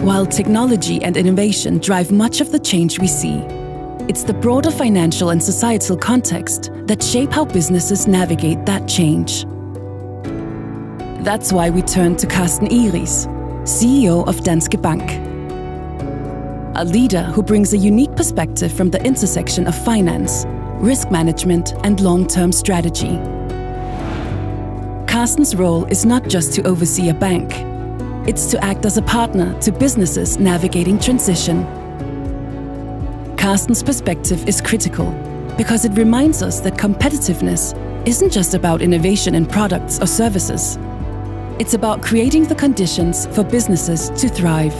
While technology and innovation drive much of the change we see, it's the broader financial and societal context that shape how businesses navigate that change. That's why we turn to Carsten Egeriis, CEO of Danske Bank. A leader who brings a unique perspective from the intersection of finance, risk management and long-term strategy. Carsten's role is not just to oversee a bank, it's to act as a partner to businesses navigating transition. Carsten's perspective is critical because it reminds us that competitiveness isn't just about innovation in products or services. It's about creating the conditions for businesses to thrive.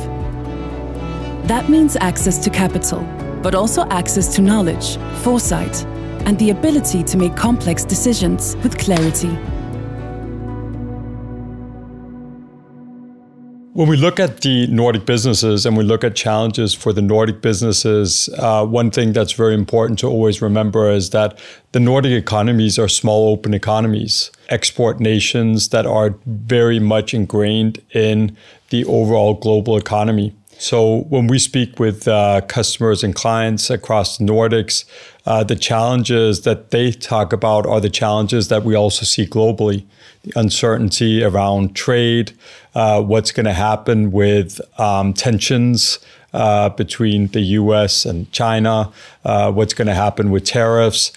That means access to capital, but also access to knowledge, foresight, and the ability to make complex decisions with clarity. When we look at the Nordic businesses and we look at challenges for the Nordic businesses, one thing that's very important to always remember is that the Nordic economies are small open economies, export nations that are very much ingrained in the overall global economy. So when we speak with customers and clients across the Nordics, the challenges that they talk about are the challenges that we also see globally. The uncertainty around trade, what's going to happen with tensions between the US and China, what's going to happen with tariffs.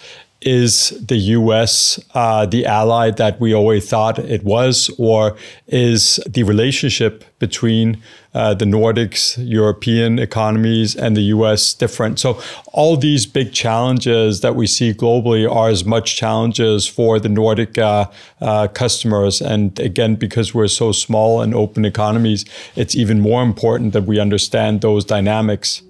Is the US the ally that we always thought it was, or is the relationship between the Nordics, European economies, and the US different? So all these big challenges that we see globally are as much challenges for the Nordic customers. And again, because we're so small and open economies, it's even more important that we understand those dynamics.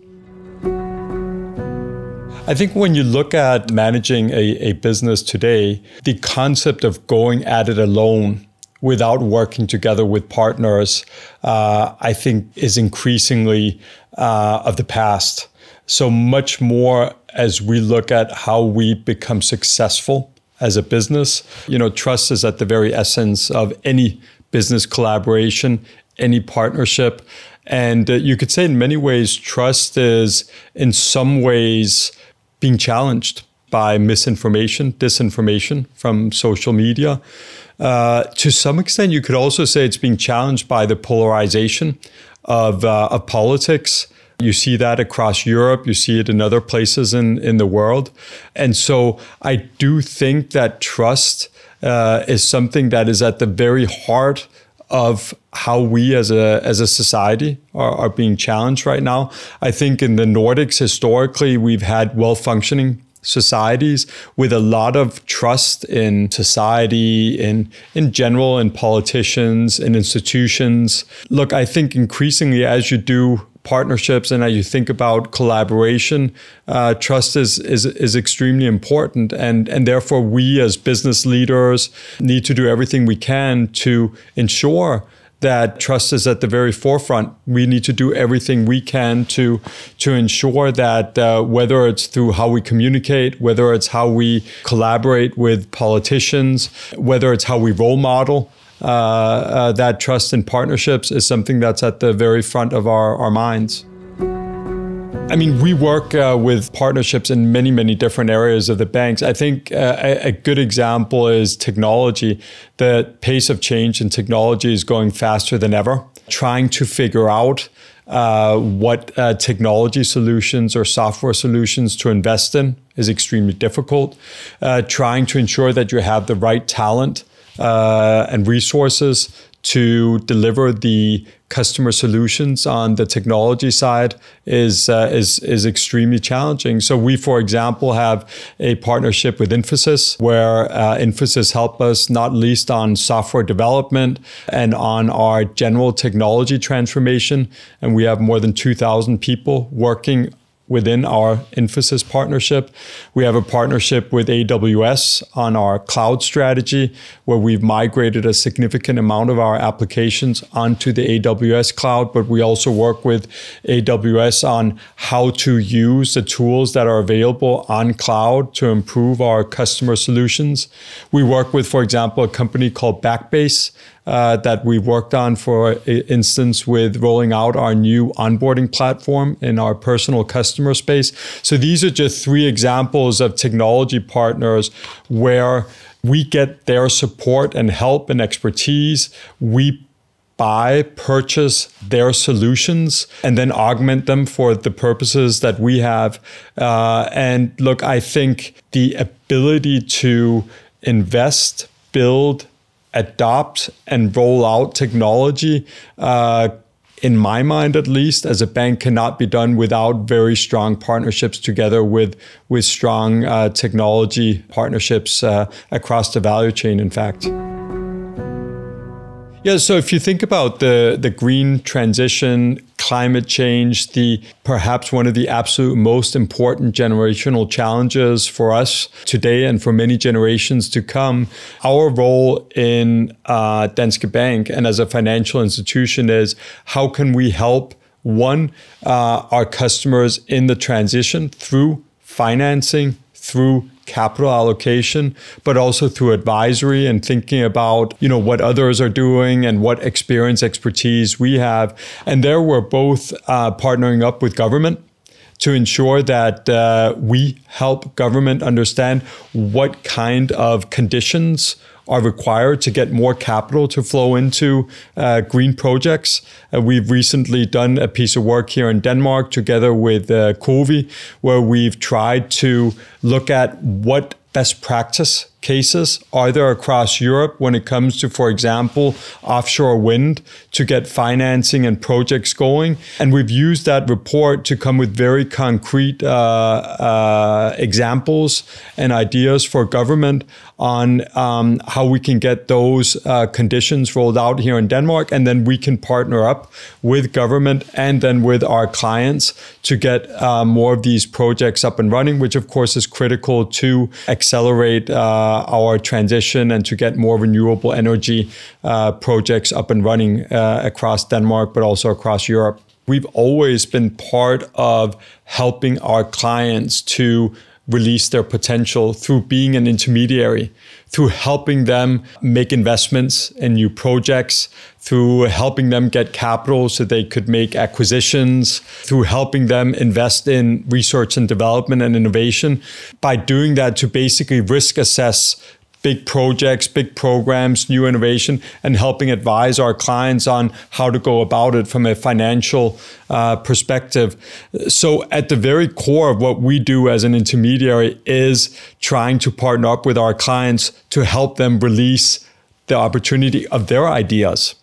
I think when you look at managing a business today, the concept of going at it alone without working together with partners, I think is increasingly of the past. So much more as we look at how we become successful as a business. You know, trust is at the very essence of any business collaboration, any partnership. And you could say in many ways, trust is in some ways being challenged by misinformation, disinformation from social media. To some extent, you could also say it's being challenged by the polarization of politics. You see that across Europe. You see it in other places in the world. And so I do think that trust is something that is at the very heart of how we as a society are being challenged right now. I think in the Nordics, historically, we've had well-functioning societies with a lot of trust in society, in general, in politicians, in institutions. Look, I think increasingly as you do partnerships and as you think about collaboration, trust is extremely important. And therefore, we as business leaders need to do everything we can to ensure that trust is at the very forefront. We need to do everything we can to ensure that whether it's through how we communicate, whether it's how we collaborate with politicians, whether it's how we role model, that trust in partnerships is something that's at the very front of our minds. I mean, we work with partnerships in many, many different areas of the banks. I think a good example is technology. The pace of change in technology is going faster than ever. Trying to figure out what technology solutions or software solutions to invest in is extremely difficult. Trying to ensure that you have the right talent and resources to deliver the customer solutions on the technology side is extremely challenging. So we, for example, have a partnership with Infosys where Infosys help us not least on software development and on our general technology transformation. And we have more than 2,000 people working within our Infosys partnership. We have a partnership with AWS on our cloud strategy, where we've migrated a significant amount of our applications onto the AWS cloud, but we also work with AWS on how to use the tools that are available on cloud to improve our customer solutions. We work with, for example, a company called Backbase, that we worked on, for instance, with rolling out our new onboarding platform in our personal customer space. So these are just 3 examples of technology partners where we get their support and help and expertise. We purchase their solutions and then augment them for the purposes that we have. And look, I think the ability to invest, build, adopt, and roll out technology, in my mind at least, as a bank, cannot be done without very strong partnerships together with strong technology partnerships across the value chain, in fact. Yeah, so if you think about the green transition, climate change, perhaps one of the absolute most important generational challenges for us today and for many generations to come, our role in Danske Bank and as a financial institution is how can we help, our customers in the transition through financing, through capital allocation, but also through advisory and thinking about, what others are doing and what expertise we have. And there we're both partnering up with government to ensure that we help government understand what kind of conditions are required to get more capital to flow into green projects. We've recently done a piece of work here in Denmark together with COVI, where we've tried to look at what best practice cases are there across Europe when it comes to, for example, offshore wind to get financing and projects going. And we've used that report to come with very concrete examples and ideas for government on how we can get those conditions rolled out here in Denmark. And then we can partner up with government and then with our clients to get more of these projects up and running, which of course is critical to accelerate our transition and to get more renewable energy projects up and running across Denmark, but also across Europe. We've always been part of helping our clients to release their potential through being an intermediary, through helping them make investments in new projects, through helping them get capital so they could make acquisitions, through helping them invest in research and development and innovation. By doing that, to basically risk assess big projects, big programs, new innovation, and helping advise our clients on how to go about it from a financial perspective. So at the very core of what we do as an intermediary is trying to partner up with our clients to help them release the opportunity of their ideas.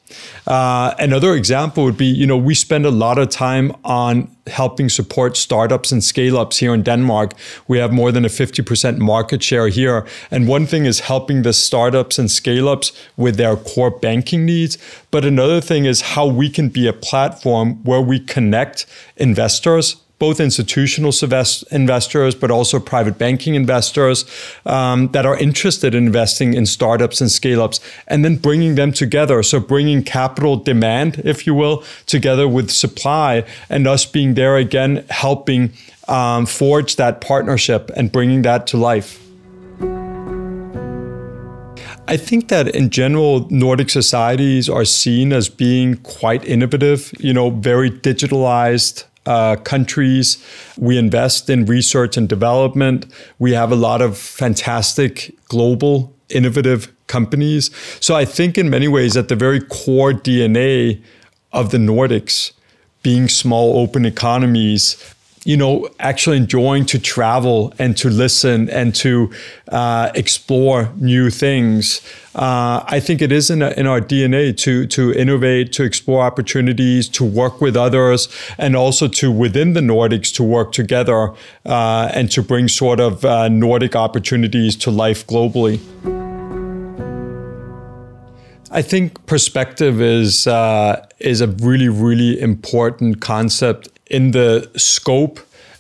Another example would be, we spend a lot of time on helping support startups and scale-ups here in Denmark. We have more than a 50% market share here. And one thing is helping the startups and scale-ups with their core banking needs. But another thing is how we can be a platform where we connect investors, both institutional investors, but also private banking investors that are interested in investing in startups and scale-ups, and then bringing them together. So bringing capital demand, if you will, together with supply, and us being there again, helping forge that partnership and bringing that to life. I think that in general, Nordic societies are seen as being quite innovative, very digitalized countries. We invest in research and development. We have a lot of fantastic global innovative companies. So I think in many ways at the very core DNA of the Nordics, being small open economies, actually enjoying to travel and to listen and to explore new things. I think it is in our DNA to innovate, to explore opportunities, to work with others, and also to, within the Nordics, to work together and to bring sort of Nordic opportunities to life globally. I think perspective is a really, really important concept in the scope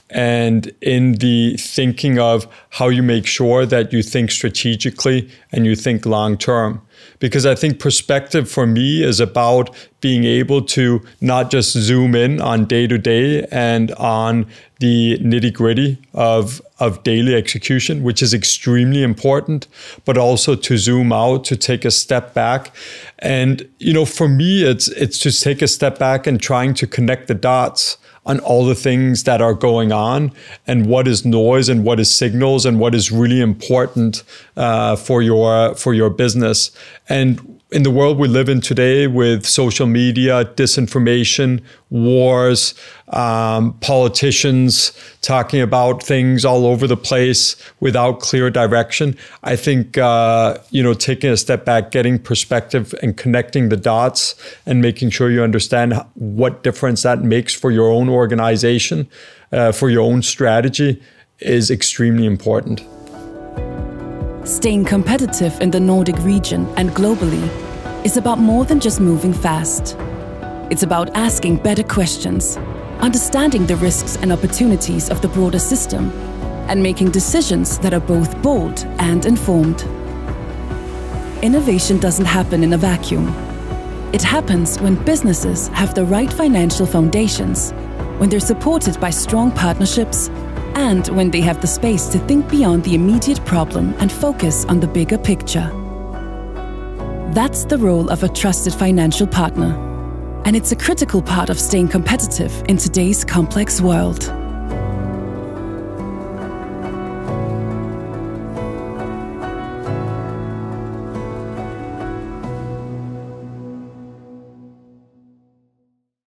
and in the thinking of how you make sure that you think strategically and you think long term. because I think perspective for me is about being able to not just zoom in on day to day and on the nitty gritty of daily execution, which is extremely important, but also to zoom out, to take a step back. And, for me, it's to take a step back and trying to connect the dots on all the things that are going on and what is noise and what is signals and what is really important for your business. And in the world we live in today with social media, disinformation, wars, politicians talking about things all over the place without clear direction, I think, taking a step back, getting perspective and connecting the dots and making sure you understand what difference that makes for your own organization, for your own strategy is extremely important. Staying competitive in the Nordic region and globally is about more than just moving fast. It's about asking better questions, understanding the risks and opportunities of the broader system, and making decisions that are both bold and informed. Innovation doesn't happen in a vacuum. It happens when businesses have the right financial foundations, when they're supported by strong partnerships, and when they have the space to think beyond the immediate problem and focus on the bigger picture. That's the role of a trusted financial partner, and it's a critical part of staying competitive in today's complex world.